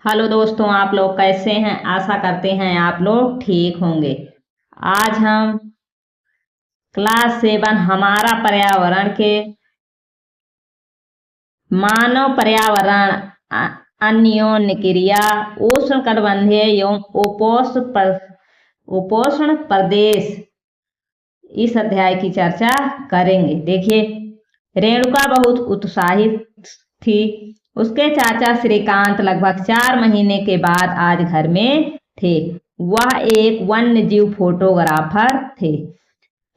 Hello दोस्तों, आप लोग कैसे हैं। आशा करते हैं आप लोग ठीक होंगे। आज हम क्लास 7 हमारा पर्यावरण के मानव पर्यावरण अन्योन्य क्रिया उष्णकटिबंधीय एवं उपोष्ण प्रदेश इस अध्याय की चर्चा करेंगे। देखिए, रेणुका बहुत उत्साहित थी। उसके चाचा श्रीकांत लगभग 4 महीने के बाद आज घर में थे। वह एक वन्य जीव फोटोग्राफर थे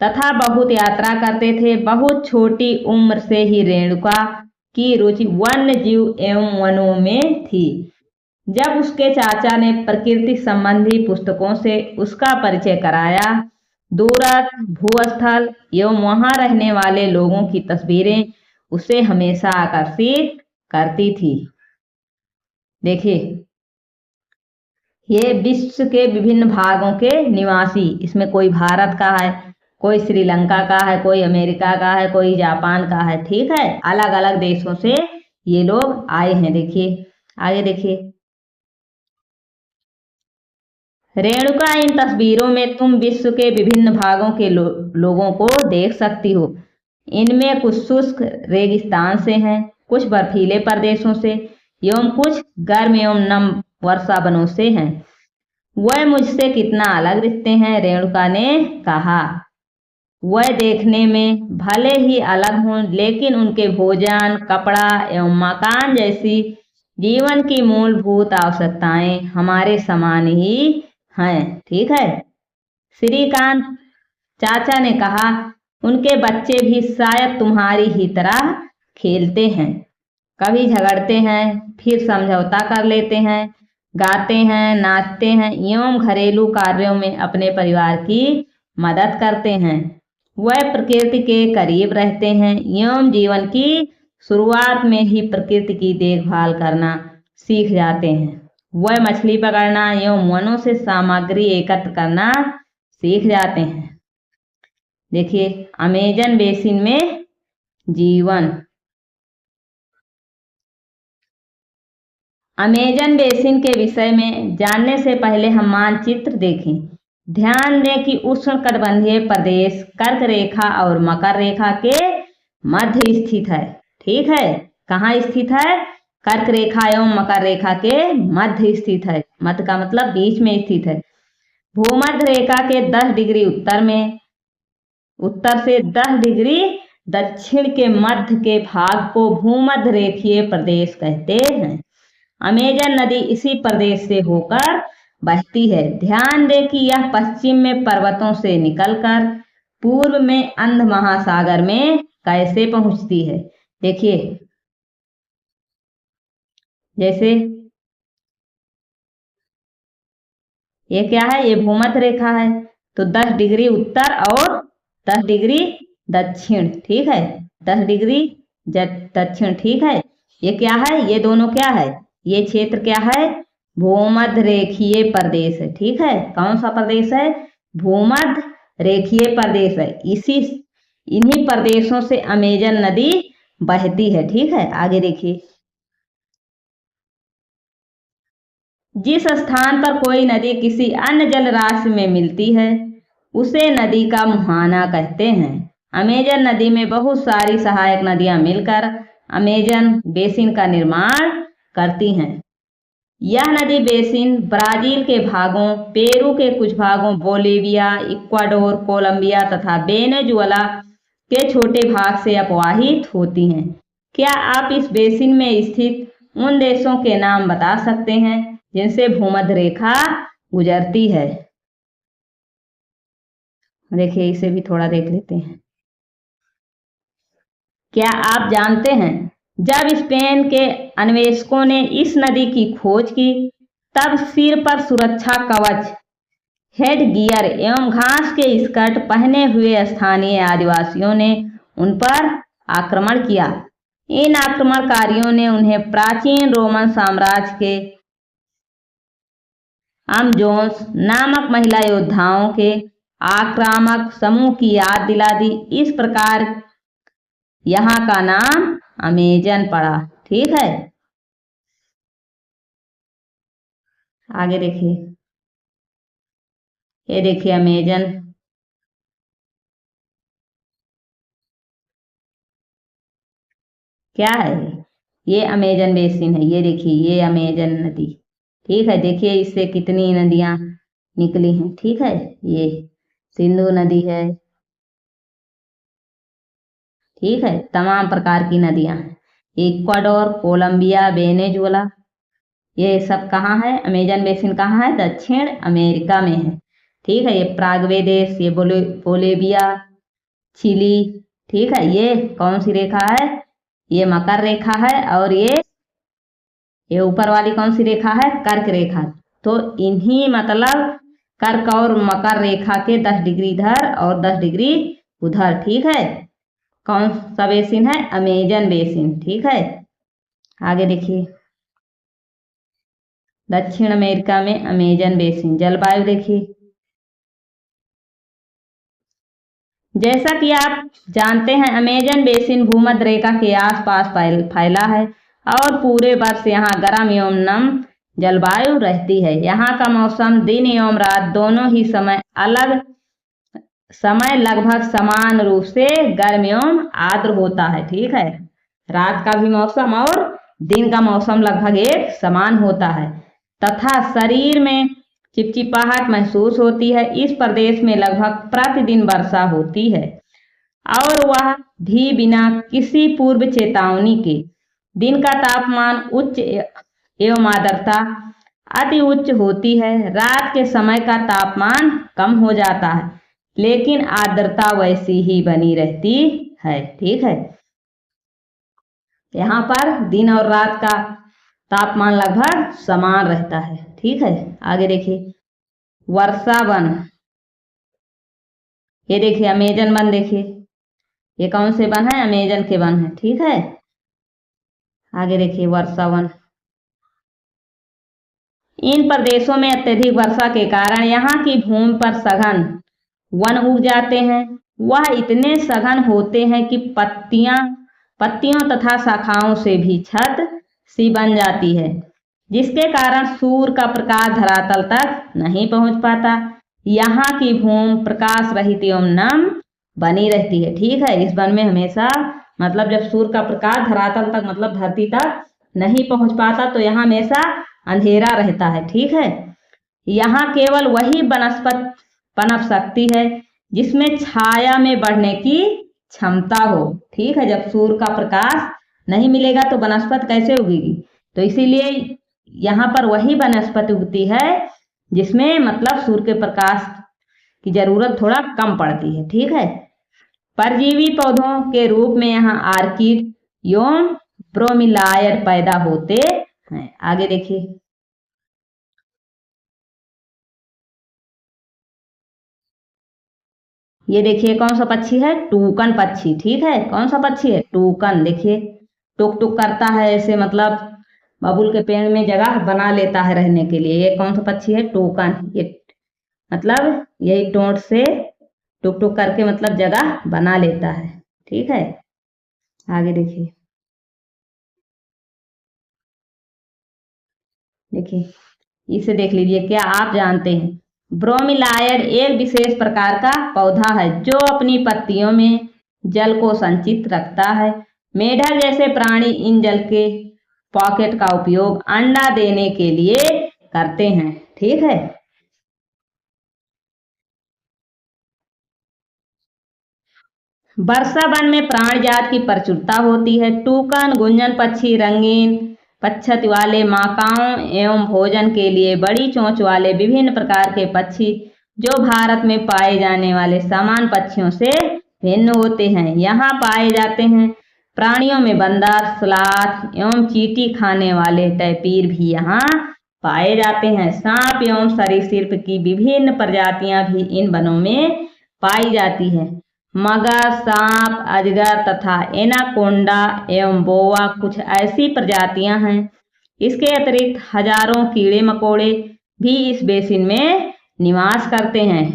तथा बहुत यात्रा करते थे। बहुत छोटी उम्र से ही रेणुका की रुचि वन्य जीव एवं वनों में थी। जब उसके चाचा ने प्रकृति संबंधी पुस्तकों से उसका परिचय कराया, दूरस्थ भूस्थल एवं वहां रहने वाले लोगों की तस्वीरें उसे हमेशा आकर्षित करती थी। देखिए, ये विश्व के विभिन्न भागों के निवासी, इसमें कोई भारत का है, कोई श्रीलंका का है, कोई अमेरिका का है, कोई जापान का है। ठीक है, अलग अलग देशों से ये लोग आए हैं। देखिए, आगे देखिए। रेणुका, इन तस्वीरों में तुम विश्व के विभिन्न भागों के लोगों को देख सकती हो। इनमें कुछ शुष्क रेगिस्तान से हैं, कुछ बर्फीले प्रदेशों से एवं कुछ गर्म एवं नम वर्षा वनों से हैं। वह मुझसे कितना अलग दिखते हैं, रेणुका ने कहा। वह देखने में भले ही अलग हों, लेकिन उनके भोजन, कपड़ा एवं मकान जैसी जीवन की मूलभूत आवश्यकताएं हमारे समान ही हैं। ठीक है, श्रीकांत चाचा ने कहा। उनके बच्चे भी शायद तुम्हारी ही तरह खेलते हैं, कभी झगड़ते हैं, फिर समझौता कर लेते हैं, गाते हैं, नाचते हैं एवं घरेलू कार्यों में अपने परिवार की मदद करते हैं। वह प्रकृति के करीब रहते हैं एवं जीवन की शुरुआत में ही प्रकृति की देखभाल करना सीख जाते हैं। वह मछली पकड़ना एवं वनों से सामग्री एकत्र करना सीख जाते हैं। देखिए, अमेजन बेसिन में जीवन। अमेजन बेसिन के विषय में जानने से पहले हम मानचित्र देखें। ध्यान दें कि उष्णकटिबंधीय प्रदेश कर्क रेखा और मकर रेखा के मध्य स्थित है। ठीक है, कहाँ स्थित है? कर्क रेखा एवं मकर रेखा के मध्य स्थित है। मध्य का मतलब बीच में स्थित है। भूमध्य रेखा के 10 डिग्री उत्तर में, उत्तर से 10 डिग्री दक्षिण के मध्य के भाग को भूमध्य रेखीय प्रदेश कहते हैं। अमेजन नदी इसी प्रदेश से होकर बहती है। ध्यान दें कि यह पश्चिम में पर्वतों से निकलकर पूर्व में अंध महासागर में कैसे पहुंचती है। देखिए, जैसे ये क्या है, ये भूमध्य रेखा है, तो 10 डिग्री उत्तर और 10 डिग्री दक्षिण। ठीक है, 10 डिग्री दक्षिण। ठीक है, ये क्या है, ये दोनों क्या है, ये क्षेत्र क्या है, भूमध्य रेखीय प्रदेश है। ठीक है, कौन सा प्रदेश है, भूमध्य रेखीय प्रदेश है। इन्हीं प्रदेशों से अमेजन नदी बहती है। ठीक है, आगे देखिए। जिस स्थान पर कोई नदी किसी अन्य जल राशि में मिलती है उसे नदी का मुहाना कहते हैं। अमेजन नदी में बहुत सारी सहायक नदियां मिलकर अमेजन बेसिन का निर्माण करती हैं। यह नदी बेसिन ब्राजील के भागों, पेरू के कुछ भागों, बोलीविया, इक्वाडोर, कोलंबिया तथा वेनेजुएला के छोटे भाग से अपवाहित होती हैं। क्या आप इस बेसिन में स्थित उन देशों के नाम बता सकते हैं जिनसे भूमध्य रेखा गुजरती है? देखिए, इसे भी थोड़ा देख लेते हैं। क्या आप जानते हैं, जब स्पेन के अन्वेषकों ने इस नदी की खोज की तब सिर पर सुरक्षा कवच, हेड गियर एवं घास के स्कर्ट पहने हुए स्थानीय आदिवासियों ने उन पर आक्रमण किया। इन आक्रमणकारियों ने उन्हें प्राचीन रोमन साम्राज्य के अमजोन्स नामक महिला योद्धाओं के आक्रामक समूह की याद दिला दी। इस प्रकार यहाँ का नाम अमेजन पड़ा। ठीक है, आगे देखिए, ये देखिए अमेजन, क्या है ये अमेजन बेसिन है। ये देखिए ये अमेजन नदी, ठीक है। देखिए इससे कितनी नदियां निकली हैं, ठीक है। ये सिंधु नदी है, ठीक है। तमाम प्रकार की नदियां हैं। इक्वाडोर, कोलंबिया, वेनेजुएला, ये सब कहाँ है? अमेजन बेसिन कहाँ है? दक्षिण अमेरिका में है, ठीक है। ये प्रागवे देश, ये बोलेविया, चिली, ठीक है। ये कौन सी रेखा है? ये मकर रेखा है। और ये ऊपर वाली कौन सी रेखा है? कर्क रेखा। तो इन्हीं मतलब कर्क और मकर रेखा के 10 डिग्री इधर और 10 डिग्री उधर, ठीक है। कौन सा बेसिन है? अमेजन बेसिन, ठीक है। आगे देखिए, दक्षिण अमेरिका में अमेजन बेसिन। जलवायु देखिए, जैसा कि आप जानते हैं अमेजन बेसिन भूमध्य रेखा के आसपास फैला है और पूरे वर्ष यहाँ गर्म एवं नम जलवायु रहती है। यहाँ का मौसम दिन एवं रात दोनों ही समय लगभग समान रूप से गर्म एवं आर्द्र होता है, ठीक है। रात का भी मौसम और दिन का मौसम लगभग एक समान होता है तथा शरीर में चिपचिपाहट महसूस होती है। इस प्रदेश में लगभग प्रतिदिन वर्षा होती है और वह भी बिना किसी पूर्व चेतावनी के। दिन का तापमान उच्च एवं आर्द्रता अति उच्च होती है। रात के समय का तापमान कम हो जाता है लेकिन आर्द्रता वैसी ही बनी रहती है, ठीक है। यहाँ पर दिन और रात का तापमान लगभग समान रहता है, ठीक है। आगे देखिए, वर्षा वन। ये देखिए अमेजन वन, देखिए ये कौन से वन है? अमेजन के वन है, ठीक है। आगे देखिए वर्षा वन। इन प्रदेशों में अत्यधिक वर्षा के कारण यहाँ की भूमि पर सघन वन उग जाते हैं। वह इतने सघन होते हैं कि पत्तियों तथा शाखाओं से भी छत सी बन जाती है जिसके कारण सूर्य का प्रकाश धरातल तक नहीं पहुंच पाता। यहाँ की भूमि प्रकाश रहित एवं नम बनी रहती है, ठीक है। इस वन में हमेशा मतलब जब सूर्य का प्रकाश धरातल तक मतलब धरती तक नहीं पहुंच पाता तो यहाँ हमेशा अंधेरा रहता है, ठीक है। यहाँ केवल वही वनस्पति पनप सकती है जिसमें छाया में बढ़ने की क्षमता हो, ठीक है। जब सूर्य का प्रकाश नहीं मिलेगा तो वनस्पति कैसे उगेगी? तो इसीलिए यहाँ पर वही वनस्पति उगती है जिसमें मतलब सूर्य के प्रकाश की जरूरत थोड़ा कम पड़ती है, ठीक है। परजीवी पौधों के रूप में यहाँ आर्किड एवं ब्रोमीलायड पैदा होते हैं। आगे देखिए, ये देखिए कौन सा पक्षी है? टूकन पक्षी, ठीक है। कौन सा पक्षी है? टूकन। देखिए टुक टुक करता है ऐसे, मतलब बबूल के पेड़ में जगह बना लेता है रहने के लिए। ये कौन सा पक्षी है? टूकन। ये मतलब यही टोंट से टुक टुक करके मतलब जगह बना लेता है, ठीक है। आगे देखिए, देखिए इसे देख लीजिए। क्या आप जानते हैं ब्रोमीलायड एक विशेष प्रकार का पौधा है जो अपनी पत्तियों में जल को संचित रखता है। मेढक जैसे प्राणी इन जल के पॉकेट का उपयोग अंडा देने के लिए करते हैं, ठीक है। वर्षा वन में प्राणी जात की प्रचुरता होती है। टूकन, गुंजन पक्षी, रंगीन पक्षत वाले माकाओं एवं भोजन के लिए बड़ी चोंच वाले विभिन्न प्रकार के पक्षी जो भारत में पाए जाने वाले सामान्य पक्षियों से भिन्न होते हैं यहाँ पाए जाते हैं। प्राणियों में बंदर, सलाथ एवं चींटी खाने वाले टैपीर भी यहाँ पाए जाते हैं। सांप एवं सरीसृप की विभिन्न प्रजातियां भी इन वनों में पाई जाती है। मगर, सांप, अजगर तथा एनाकोंडा एवं बोआ कुछ ऐसी प्रजातियां हैं। इसके अतिरिक्त हजारों कीड़े मकोड़े भी इस बेसिन में निवास करते हैं।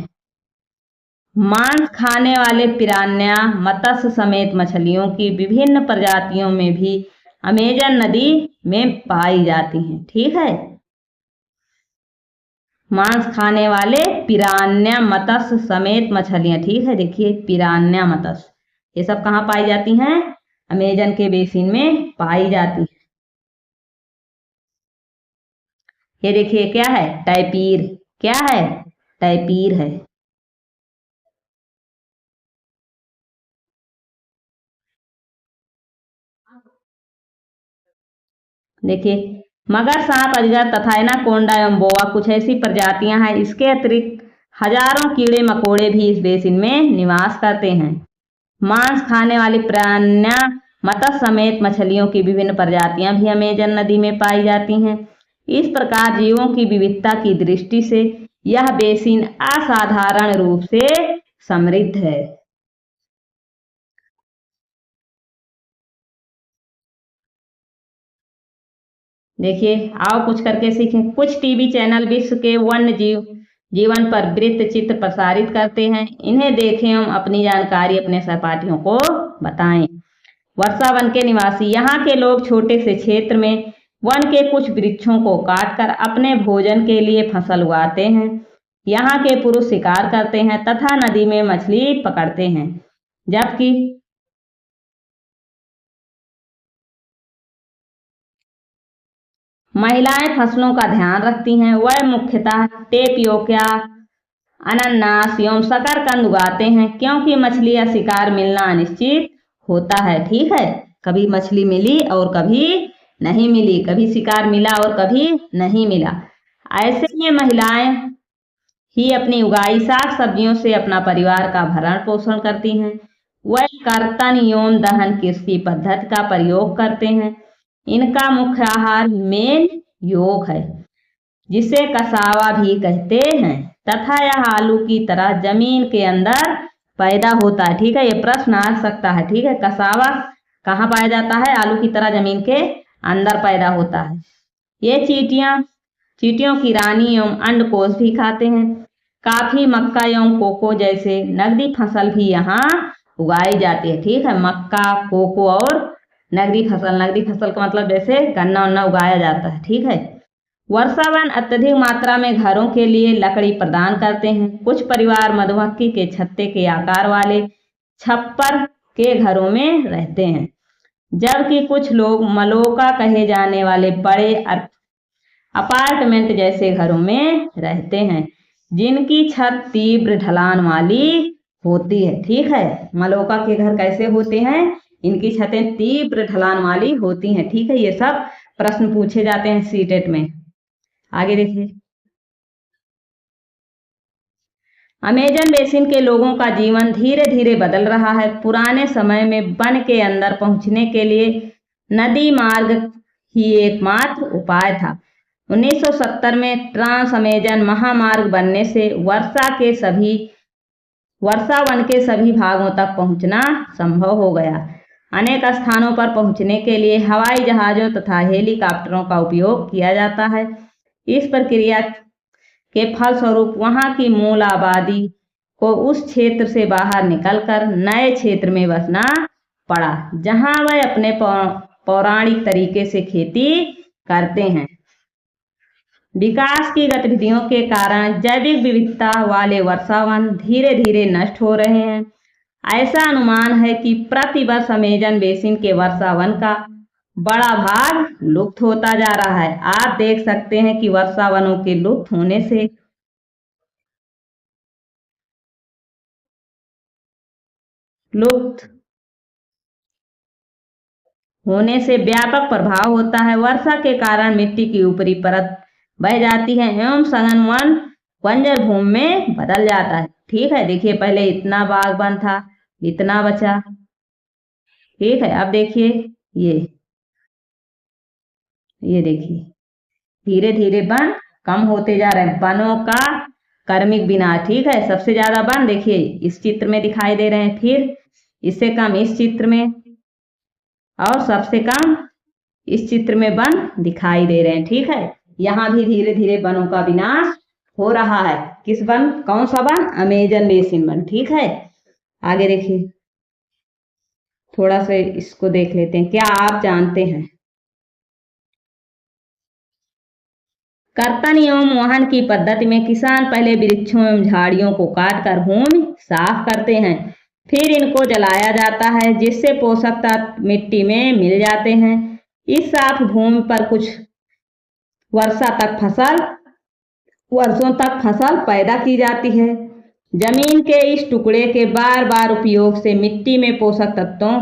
मांस खाने वाले पिरान्या, मत्स्य समेत मछलियों की विभिन्न प्रजातियों में भी अमेजन नदी में पाई जाती हैं, ठीक है। मांस खाने वाले पिरान्या मत्स्य समेत मछलियां। ठीक है, देखिए पिरान्या मत्स्य ये सब कहाँ पाई जाती हैं? अमेजन के बेसिन में पाई जाती है। ये देखिए क्या है? टैपीर। क्या है? टैपीर है। देखिए मगर, सांप, अजगर तथा एनाकोंडा एवं बोआ कुछ ऐसी प्रजातियां हैं। इसके अतिरिक्त हजारों कीड़े मकोड़े भी इस बेसिन में निवास करते हैं। मांस खाने वाली प्राण्या मत्स्य समेत मछलियों की विभिन्न प्रजातियां भी अमेजन नदी में पाई जाती हैं। इस प्रकार जीवों की विविधता की दृष्टि से यह बेसिन असाधारण रूप से समृद्ध है। देखिए आओ कुछ करके सीखें। कुछ टीवी चैनल विश्व के वन्य जीवन पर वृत्त चित्र प्रसारित करते हैं। इन्हें देखें एवं अपनी जानकारी अपने सहपाठियों को बताएं। वर्षा वन के निवासी। यहाँ के लोग छोटे से क्षेत्र में वन के कुछ वृक्षों को काटकर अपने भोजन के लिए फसल उगाते हैं। यहाँ के पुरुष शिकार करते हैं तथा नदी में मछली पकड़ते हैं, जबकि महिलाएं फसलों का ध्यान रखती हैं। वह मुख्यतः टेपियोका, अनानास एवं शकरकंद उगाते हैं, क्योंकि मछली या शिकार मिलना अनिश्चित होता है। ठीक है, कभी मछली मिली और कभी नहीं मिली, कभी शिकार मिला और कभी नहीं मिला। ऐसे में महिलाएं ही अपनी उगाई साग सब्जियों से अपना परिवार का भरण पोषण करती हैं। वह कर्तन एवं दहन कृषि पद्धति का प्रयोग करते हैं। इनका मुख्य आहार मेन योग है, जिसे कसावा भी कहते हैं, तथा यह आलू की तरह जमीन के अंदर पैदा होता है। ठीक है, ये प्रश्न आ सकता है। ठीक है, कसावा कहाँ पाया जाता है? आलू की तरह जमीन के अंदर पैदा होता है। ये चींटियों की रानी एवं अंडकोश भी खाते हैं। काफी, मक्का एवं कोको जैसे नगदी फसल भी यहाँ उगाई जाती है। ठीक है, मक्का, कोको और नगदी फसल। नगदी फसल का मतलब जैसे गन्ना उन्ना उगाया जाता है। ठीक है, वर्षावन अत्यधिक मात्रा में घरों के लिए लकड़ी प्रदान करते हैं। कुछ परिवार मधुमक्खी के छत्ते के आकार वाले छप्पर के घरों में रहते हैं, जबकि कुछ लोग मलोका कहे जाने वाले बड़े अपार्टमेंट जैसे घरों में रहते हैं, जिनकी छत तीव्र ढलान वाली होती है। ठीक है, मलोका के घर कैसे होते हैं? इनकी छतें तीव्र ढलान वाली होती हैं। ठीक है, ये सब प्रश्न पूछे जाते हैं सीटेट में। आगे देखिए, अमेजन बेसिन के लोगों का जीवन धीरे धीरे बदल रहा है। पुराने समय में वन के अंदर पहुंचने के लिए नदी मार्ग ही एकमात्र उपाय था। 1970 में ट्रांस अमेजन महामार्ग बनने से वर्षा वन के सभी भागों तक पहुंचना संभव हो गया। अनेक स्थानों पर पहुंचने के लिए हवाई जहाजों तथा हेलीकॉप्टरों का उपयोग किया जाता है। इस प्रक्रिया के फलस्वरूप वहां की मूल आबादी को उस क्षेत्र से बाहर निकलकर नए क्षेत्र में बसना पड़ा, जहां वह अपने पौराणिक तरीके से खेती करते हैं। विकास की गतिविधियों के कारण जैविक विविधता वाले वर्षावन धीरे धीरे नष्ट हो रहे हैं। ऐसा अनुमान है कि प्रतिवर्ष अमेजन बेसिन के वर्षावन का बड़ा भाग लुप्त होता जा रहा है। आप देख सकते हैं कि वर्षावनों के लुप्त होने से व्यापक प्रभाव होता है। वर्षा के कारण मिट्टी की ऊपरी परत बह जाती है एवं सघन वन बंजर भूमि में बदल जाता है। ठीक है, देखिए पहले इतना बागबान था, इतना बचा। ठीक है, अब देखिए ये देखिए धीरे धीरे वन कम होते जा रहे हैं। वनों का कर्मिक विनाश। ठीक है, सबसे ज्यादा वन देखिए इस चित्र में दिखाई दे रहे हैं, फिर इससे कम इस चित्र में, और सबसे कम इस चित्र में वन दिखाई दे रहे हैं। ठीक है, यहाँ भी धीरे धीरे वनों का विनाश हो रहा है। किस वन? कौन सा वन? Amazon basin one. ठीक है, आगे देखिए, थोड़ा सा इसको देख लेते हैं। क्या आप जानते हैं कर्तन एवं वहन की पद्धति में किसान पहले वृक्षों एवं झाड़ियों को काटकर भूमि साफ करते हैं, फिर इनको जलाया जाता है जिससे पोषक तत्व मिट्टी में मिल जाते हैं। इस साफ भूमि पर कुछ वर्षों तक फसल पैदा की जाती है। जमीन के इस टुकड़े के बार बार उपयोग से मिट्टी में पोषक तत्वों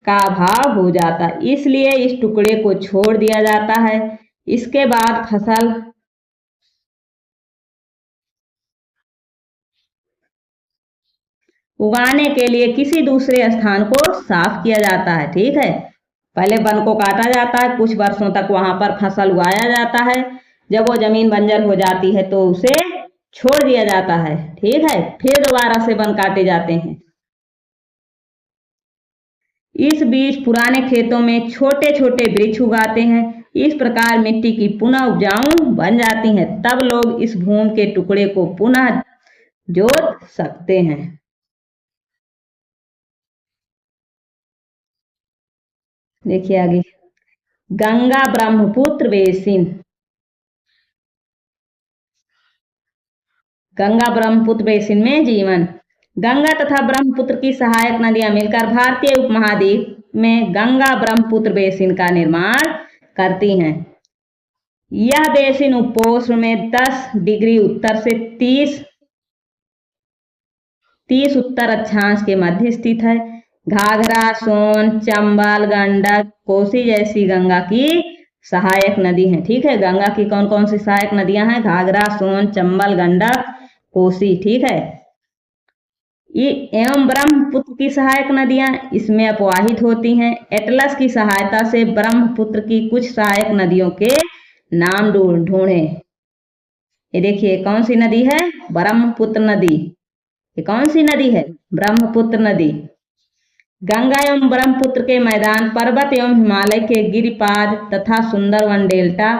का अभाव हो जाता है, इसलिए इस टुकड़े को छोड़ दिया जाता है। इसके बाद फसल उगाने के लिए किसी दूसरे स्थान को साफ किया जाता है। ठीक है, पहले वन को काटा जाता है, कुछ वर्षों तक वहां पर फसल उगाया जाता है। जब वो जमीन बंजर हो जाती है तो उसे छोड़ दिया जाता है। ठीक है, फिर दोबारा से वन काटे जाते हैं। इस बीच पुराने खेतों में छोटे छोटे वृक्ष उगाते हैं। इस प्रकार मिट्टी की पुनः उपजाऊ बन जाती है। तब लोग इस भूमि के टुकड़े को पुनः जोत सकते हैं। देखिए आगे, गंगा ब्रह्मपुत्र बेसिन। गंगा ब्रह्मपुत्र बेसिन में जीवन। गंगा तथा ब्रह्मपुत्र की सहायक नदियां मिलकर भारतीय उपमहाद्वीप में गंगा ब्रह्मपुत्र बेसिन का निर्माण करती हैं। यह बेसिन उपोष्ण में 10 डिग्री उत्तर से 30 उत्तर अक्षांश के मध्य स्थित है। घाघरा, सोन, चंबल, गंडक, कोसी जैसी गंगा की सहायक नदी हैं। ठीक है, गंगा की कौन कौन सी सहायक नदियां हैं? घाघरा, सोन, चंबल, गंडक, कोसी। ठीक है, एवं ब्रह्मपुत्र की सहायक नदियां इसमें अपवाहित होती हैं। एटलस की सहायता से ब्रह्मपुत्र की कुछ सहायक नदियों के नाम ढूंढे। ये देखिए कौन सी नदी है? ब्रह्मपुत्र नदी। ये कौन सी नदी है? ब्रह्मपुत्र नदी। गंगा एवं ब्रह्मपुत्र के मैदान पर्वत एवं हिमालय के गिरिपाद तथा सुंदरवन डेल्टा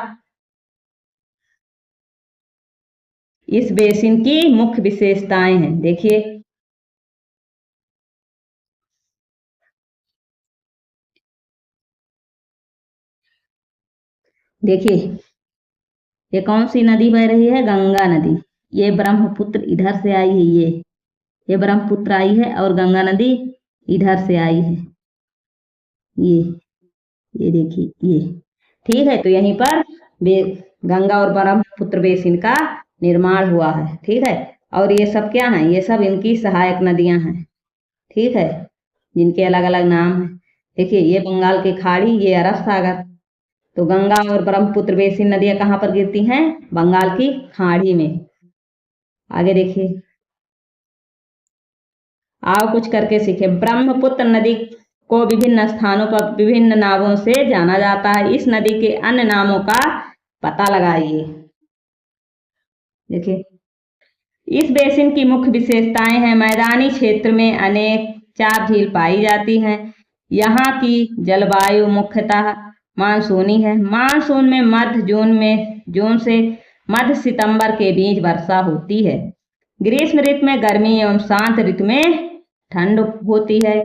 इस बेसिन की मुख्य विशेषताएं हैं। देखिए ये कौन सी नदी बह रही है? गंगा नदी। ये ब्रह्मपुत्र इधर से आई है, ये ब्रह्मपुत्र आई है और गंगा नदी इधर से आई है। ये देखिए ये। ठीक है, तो यहीं पर गंगा और ब्रह्मपुत्र बेसिन का निर्माण हुआ है। ठीक है, और ये सब क्या है? ये सब इनकी सहायक नदियां हैं। ठीक है, जिनके अलग अलग नाम हैं। देखिए ये बंगाल की खाड़ी, ये अरब सागर। तो गंगा और ब्रह्मपुत्र बेसिन नदियां कहाँ पर गिरती हैं? बंगाल की खाड़ी में। आगे देखिए, आओ कुछ करके सीखे। ब्रह्मपुत्र नदी को विभिन्न स्थानों पर विभिन्न नामों से जाना जाता है। इस नदी के अन्य नामों का पता लगाइए। देखिए, इस बेसिन की मुख्य विशेषताएं हैं। मैदानी क्षेत्र में अनेक 4 झील पाई जाती हैं। यहाँ की जलवायु मुख्यतः मानसूनी है। मानसून में जून से मध्य सितंबर के बीच वर्षा होती है। ग्रीष्म ऋतु में गर्मी एवं शांत ऋतु में ठंड होती है।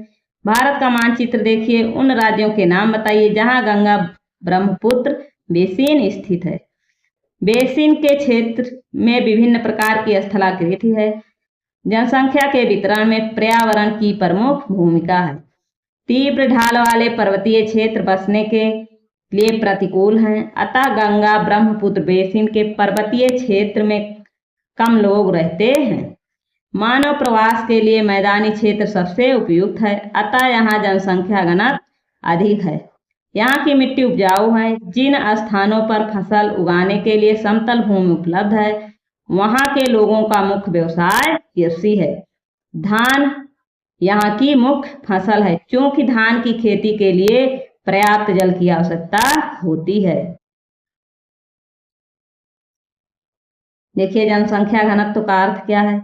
भारत का मानचित्र देखिए, उन राज्यों के नाम बताइए जहां गंगा ब्रह्मपुत्र बेसिन स्थित है। बेसिन के क्षेत्र में विभिन्न प्रकार की स्थलाकृति है। जनसंख्या के वितरण में पर्यावरण की प्रमुख भूमिका है। तीव्र ढाल वाले पर्वतीय क्षेत्र बसने के लिए प्रतिकूल हैं, अतः गंगा ब्रह्मपुत्र बेसिन के पर्वतीय क्षेत्र में कम लोग रहते हैं। मानव प्रवास के लिए मैदानी क्षेत्र सबसे उपयुक्त है, अतः यहाँ जनसंख्या घनत्व अधिक है। यहाँ की मिट्टी उपजाऊ है। जिन स्थानों पर फसल उगाने के लिए समतल भूमि उपलब्ध है वहाँ के लोगों का मुख्य व्यवसाय कृषि है। धान यहाँ की मुख्य फसल है, क्योंकि धान की खेती के लिए पर्याप्त जल की आवश्यकता होती है। देखिए जनसंख्या घनत्व का अर्थ क्या है?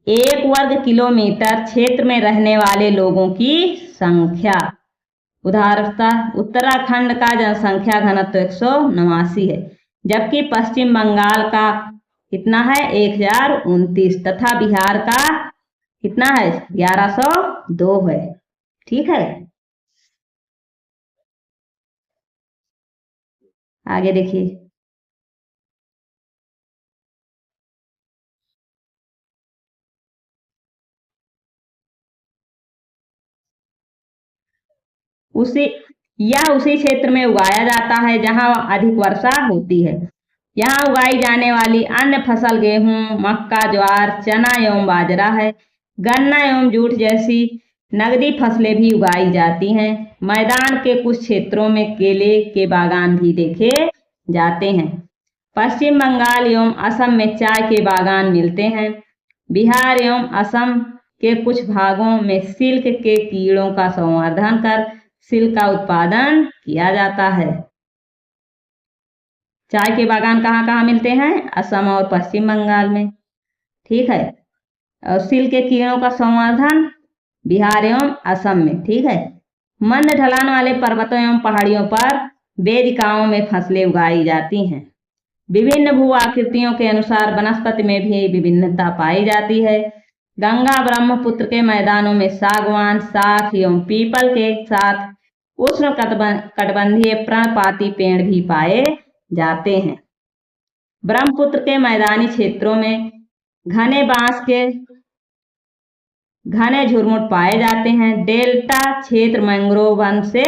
1 वर्ग किलोमीटर क्षेत्र में रहने वाले लोगों की संख्या। उदाहरणतः उत्तराखंड का जनसंख्या घनत्व 189 है, जबकि पश्चिम बंगाल का कितना है? 1029 तथा बिहार का कितना है? 1102 है। ठीक है, आगे देखिए, उसी क्षेत्र में उगाया जाता है जहां अधिक वर्षा होती है। यहाँ उगाई जाने वाली अन्य फसल गेहूं, मक्का, ज्वार, चना एवं बाजरा है। गन्ना एवं जूट जैसी नगदी फसलें भी उगाई जाती हैं। मैदान के कुछ क्षेत्रों में केले के बागान भी देखे जाते हैं। पश्चिम बंगाल एवं असम में चाय के बागान मिलते हैं। बिहार एवं असम के कुछ भागों में सिल्क के कीड़ों का संवर्धन कर सिल्क का उत्पादन किया जाता है। चाय के बागान कहाँ कहाँ मिलते हैं? असम और पश्चिम बंगाल में, ठीक है। और सिल्क के कीड़ों का संवर्धन बिहार एवं असम में, ठीक है। मंद ढलान वाले पर्वतों एवं पहाड़ियों पर वेदिकाओं में फसलें उगाई जाती हैं। विभिन्न भू आकृतियों के अनुसार वनस्पति में भी विभिन्नता पाई जाती है। गंगा ब्रह्मपुत्र के मैदानों में सागवान, साख एवं पीपल के साथ उष्ण कटिबंधीय पर्णपाती पेड़ भी पाए जाते हैं। ब्रह्मपुत्र के मैदानी क्षेत्रों में घने बांस के घने झुरमुट पाए जाते हैं। डेल्टा क्षेत्र मैंग्रोव वन से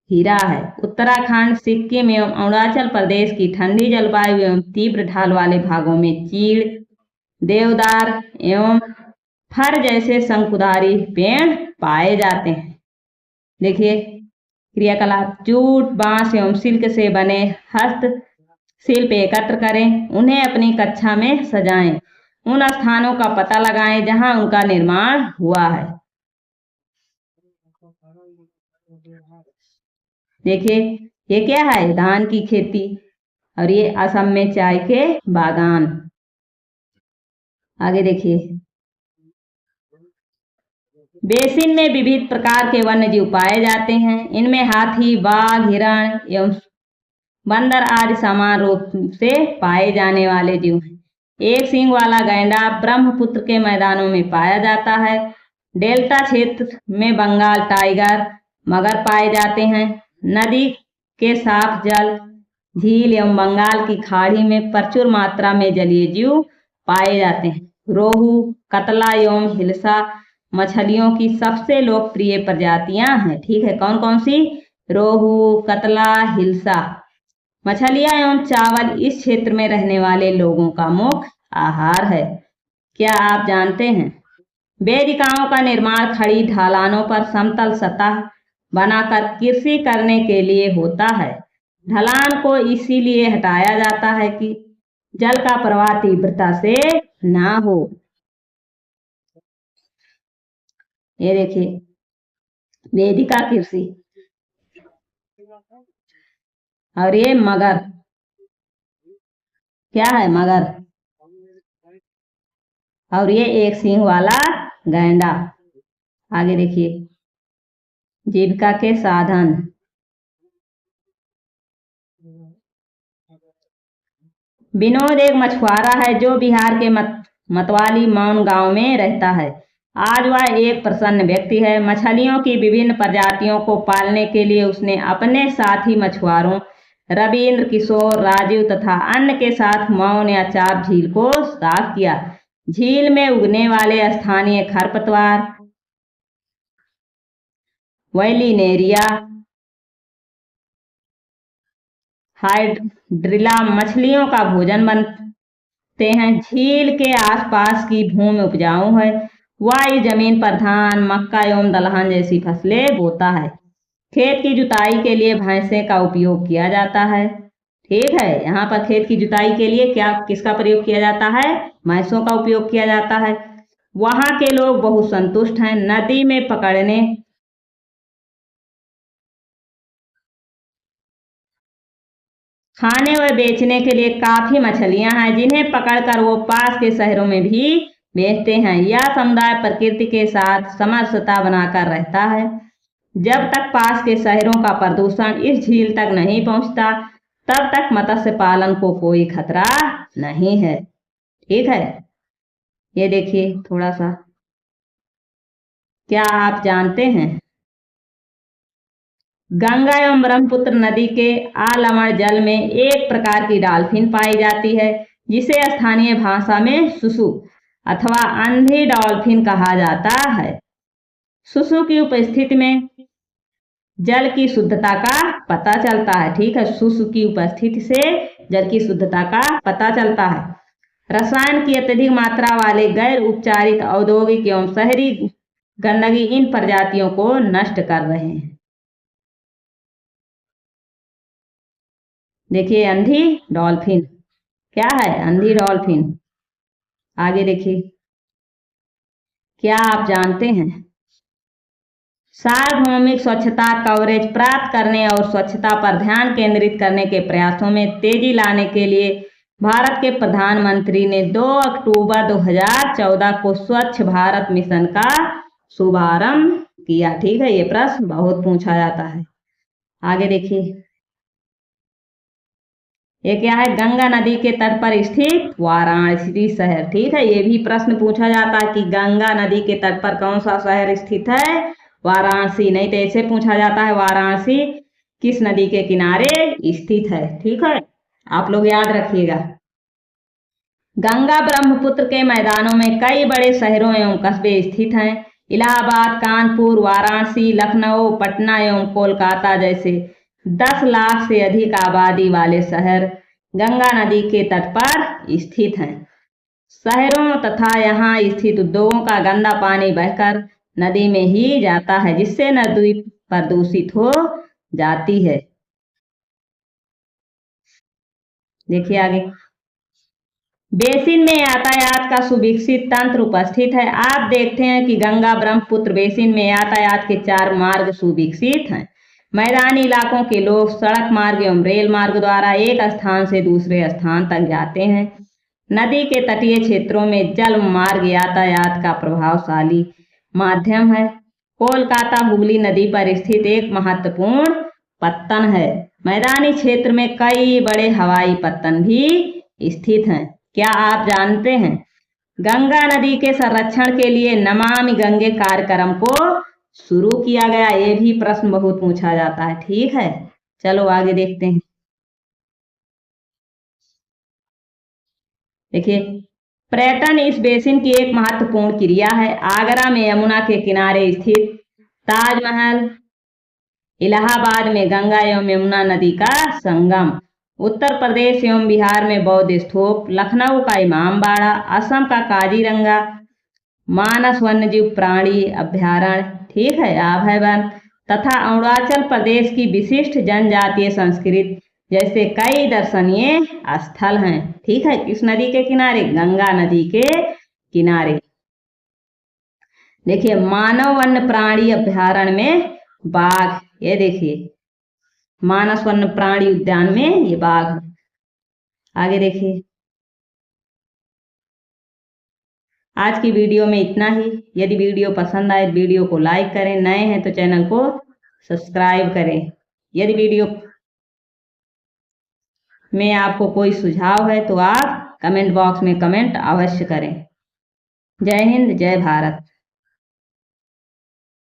घिरा है। उत्तराखंड, सिक्किम एवं अरुणाचल प्रदेश की ठंडी जलवायु एवं तीव्र ढाल वाले भागों में चीड़, देवदार एवं फर जैसे शंकुधारी पेड़ पाए जाते हैं। देखिए क्रियाकलाप: जूट, बांस एवं सिल्क से बने हस्तशिल्प एकत्र करें, उन्हें अपनी कक्षा में सजाएं, उन स्थानों का पता लगाएं जहां उनका निर्माण हुआ है। देखिए ये क्या है? धान की खेती, और ये असम में चाय के बागान। आगे देखिए, बेसिन में विविध प्रकार के वन्य जीव पाए जाते हैं। इनमें हाथी, बाघ, हिरण एवं बंदर आदि समान रूप से पाए जाने वाले जीव हैं। एक सींग वाला गैंडा ब्रह्मपुत्र के मैदानों में पाया जाता है। डेल्टा क्षेत्र में बंगाल टाइगर, मगर पाए जाते हैं। नदी के साफ जल, झील एवं बंगाल की खाड़ी में प्रचुर मात्रा में जलीय जीव पाए जाते हैं। रोहू, कतला एवं हिल्सा मछलियों की सबसे लोकप्रिय प्रजातियां हैं, ठीक है। कौन कौन सी? रोहू, कतला, हिल्सा मछलियां एवं चावल इस क्षेत्र में रहने वाले लोगों का मुख्य आहार है। क्या आप जानते हैं वेदिकाओं का निर्माण खड़ी ढलानों पर समतल सतह बनाकर कृषि करने के लिए होता है। ढलान को इसीलिए हटाया जाता है कि जल का प्रवाह तीव्रता से ना हो। ये देखिए वेदिका कृषि, और ये मगर, क्या है? मगर, और ये एक सींग वाला गैंडा। आगे देखिए, जीविका के साधन। विनोद एक मछुआरा है जो बिहार के मतवाली मौन गांव में रहता है। आज वह एक प्रसन्न व्यक्ति है। मछलियों की विभिन्न प्रजातियों को पालने के लिए उसने अपने साथी मछुआरों रविंद्र, किशोर, राजीव तथा अन्य के साथ मौन या चाप झील को साफ किया। झील में उगने वाले स्थानीय खरपतवार वैलिनेरिया हाइड्रिला मछलियों का भोजन बनते हैं। झील के आसपास की भूमि उपजाऊ है। वह इस जमीन पर धान, मक्का एवं दलहन जैसी फसलें बोता है। खेत की जुताई के लिए भैंसे का उपयोग किया जाता है, ठीक है। यहाँ पर खेत की जुताई के लिए किसका प्रयोग किया जाता है? भैंसों का उपयोग किया जाता है। वहां के लोग बहुत संतुष्ट हैं। नदी में पकड़ने खाने व बेचने के लिए काफी मछलियां हैं, जिन्हें पकड़कर वो पास के शहरों में भी बेचते हैं। यह समुदाय प्रकृति के साथ समरसता बनाकर रहता है। जब तक पास के शहरों का प्रदूषण इस झील तक नहीं पहुंचता, तब तक मत्स्य पालन को कोई खतरा नहीं है, ठीक है। ये देखिए थोड़ा सा, क्या आप जानते हैं गंगा एवं ब्रह्मपुत्र नदी के आलवण जल में एक प्रकार की डॉल्फिन पाई जाती है, जिसे स्थानीय भाषा में सुसु अथवा अंधी डॉल्फिन कहा जाता है। सुसु की उपस्थिति में जल की शुद्धता का पता चलता है। ठीक है, सुसु की उपस्थिति से जल की शुद्धता का पता चलता है। रसायन की अत्यधिक मात्रा वाले गैर उपचारित औद्योगिक एवं शहरी गंदगी इन प्रजातियों को नष्ट कर रहे हैं। देखिए अंधी डॉल्फिन, क्या है अंधी डॉल्फिन। आगे देखिए, क्या आप जानते हैं सार्वभौमिक स्वच्छता कवरेज प्राप्त करने और स्वच्छता पर ध्यान केंद्रित करने के प्रयासों में तेजी लाने के लिए भारत के प्रधानमंत्री ने 2 अक्टूबर 2014 को स्वच्छ भारत मिशन का शुभारंभ किया। ठीक है, ये प्रश्न बहुत पूछा जाता है। आगे देखिए, ये क्या है, गंगा नदी के तट पर स्थित वाराणसी शहर। ठीक है, ये भी प्रश्न पूछा जाता है कि गंगा नदी के तट पर कौन सा शहर स्थित है, वाराणसी। नहीं तो ऐसे पूछा जाता है वाराणसी किस नदी के किनारे स्थित है। ठीक है, आप लोग याद रखिएगा। गंगा ब्रह्मपुत्र के मैदानों में कई बड़े शहरों एवं कस्बे स्थित हैं। इलाहाबाद, कानपुर, वाराणसी, लखनऊ, पटना एवं कोलकाता जैसे 10 लाख से अधिक आबादी वाले शहर गंगा नदी के तट पर स्थित हैं। शहरों तथा यहाँ स्थित उद्योगों का गंदा पानी बहकर नदी में ही जाता है, जिससे नदी प्रदूषित हो जाती है। देखिए आगे, बेसिन में यातायात का सुविकसित तंत्र उपस्थित है। आप देखते हैं कि गंगा ब्रह्मपुत्र बेसिन में यातायात के 4 मार्ग सुविकसित हैं। मैदानी इलाकों के लोग सड़क मार्ग एवं रेल मार्ग द्वारा एक स्थान से दूसरे स्थान तक जाते हैं। नदी के तटीय क्षेत्रों में जल मार्ग यातायात का प्रभावशाली माध्यम है। कोलकाता हुगली नदी पर स्थित एक महत्वपूर्ण पत्तन है। मैदानी क्षेत्र में कई बड़े हवाई पत्तन भी स्थित हैं। क्या आप जानते हैं गंगा नदी के संरक्षण के लिए नमामि गंगे कार्यक्रम को शुरू किया गया? ये भी प्रश्न बहुत पूछा जाता है। ठीक है, चलो आगे देखते हैं। देखिए, पर्यटन इस बेसिन की एक महत्वपूर्ण क्रिया है। आगरा में यमुना के किनारे स्थित ताजमहल, इलाहाबाद में गंगा एवं यमुना नदी का संगम, उत्तर प्रदेश एवं बिहार में बौद्ध स्तूप, लखनऊ का इमामबाड़ा, असम का काजीरंगा मानस वन्यजीव प्राणी अभ्यारण्य, ठीक है, आभयवन, तथा अरुणाचल प्रदेश की विशिष्ट जनजातीय संस्कृति जैसे कई दर्शनीय स्थल हैं। ठीक है, किस नदी के किनारे? गंगा नदी के किनारे। देखिए, मानव वन्य प्राणी अभ्यारण्य में बाघ, ये देखिए मानस वन्य प्राणी उद्यान में ये बाघ। आगे देखिए, आज की वीडियो में इतना ही। यदि वीडियो पसंद आए वीडियो को लाइक करें, नए हैं तो चैनल को सब्सक्राइब करें। यदि वीडियो में आपको कोई सुझाव है तो आप कमेंट बॉक्स में कमेंट अवश्य करें। जय हिंद, जय भारत।